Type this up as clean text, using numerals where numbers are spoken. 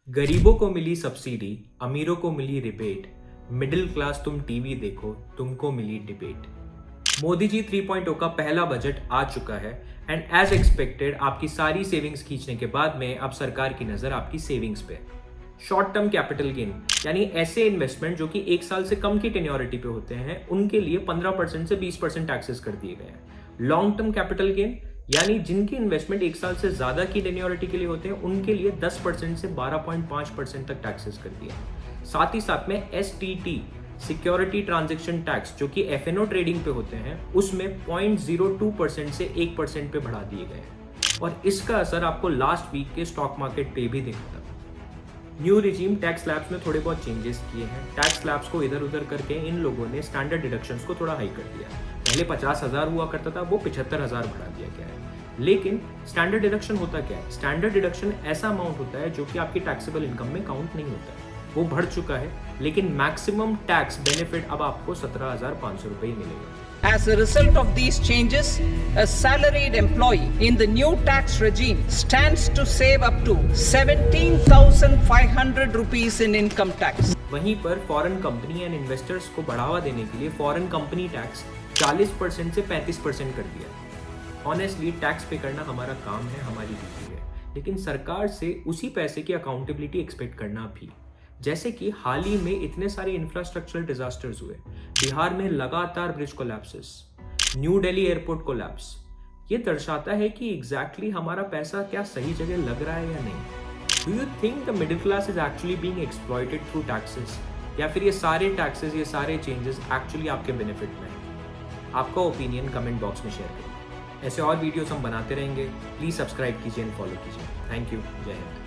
गरीबों को मिली सब्सिडी, अमीरों को मिली रिबेट, मिडिल क्लास तुम टीवी देखो, तुमको मिली डिबेट। मोदी जी 3.0 का पहला बजट आ चुका है एंड एज एक्सपेक्टेड आपकी सारी सेविंग्स खींचने के बाद में अब सरकार की नजर आपकी सेविंग्स पे। शॉर्ट टर्म कैपिटल गेन यानी ऐसे इन्वेस्टमेंट जो कि 1 साल से कम की टेन्योरिटी पे होते हैं उनके लिए 15% से 20% टैक्सेस कर दिए गए हैं। लॉन्ग टर्म कैपिटल गेन यानी जिनकी इन्वेस्टमेंट 1 साल से ज्यादा की टेन्योरिटी के लिए होते हैं उनके लिए 10% से 12.5% तक टैक्सेस कर दिए। साथ ही साथ में STT सिक्योरिटी ट्रांजैक्शन टैक्स जो कि FNO ट्रेडिंग पे होते हैं उसमें 0.02% से 1% पे बढ़ा दिए गए हैं और इसका असर आपको लास्ट वीक के स्टॉक मार्केट पे भी दिखा था। न्यू रिजीम टैक्स स्लैब्स में थोड़े बहुत चेंजेस किए हैं। टैक्स स्लैब्स को इधर उधर करके इन लोगों ने स्टैंडर्ड डिडक्शंस को थोड़ा हाई कर दिया। पहले 50,000 हुआ करता था, वो 75,000 बढ़ा दिया गया है। लेकिन स्टैंडर्ड डिडक्शन होता क्या है? स्टैंडर्ड डिडक्शन ऐसा अमाउंट होता है जो कि आपकी टैक्सेबल इनकम में काउंट नहीं होता है, वो बढ़ चुका है, लेकिन मैक्सिमम टैक्स बेनिफिट अब आपको 17,500 रुपए ही मिलेगा। As a result of these changes, a salaried employee in the new tax regime stands to save up to 17,500 rupees in income tax. वहीं पर फॉरेन कंपनी एंड इन्वेस्टर्स को बढ़ावा देने के लिए फॉरेन कंपनी टैक्स 40% से 35% कर दिया। ऑनेस्टली टैक्स पे करना हमारा काम है, हमारी ड्यूटी है, लेकिन सरकार से उसी पैसे की अकाउंटेबिलिटी एक्सपेक्ट करना भी। जैसे कि हाल ही में इतने सारे इंफ्रास्ट्रक्चरल डिजास्टर्स हुए, बिहार में लगातार bridge collapses, new Delhi airport collapse, ये दर्शाता है कि एग्जैक्टली हमारा पैसा क्या सही जगह लग रहा है या नहीं। Do you think the middle class is actually being exploited through taxes, या फिर ये सारे टैक्सेस, ये सारे चेंजेस एक्चुअली आपके बेनिफिट में है? आपका ओपिनियन कमेंट बॉक्स में शेयर करें। ऐसे और वीडियोस हम बनाते रहेंगे। प्लीज सब्सक्राइब कीजिए एंड फॉलो कीजिए। Thank you. जय हिंद।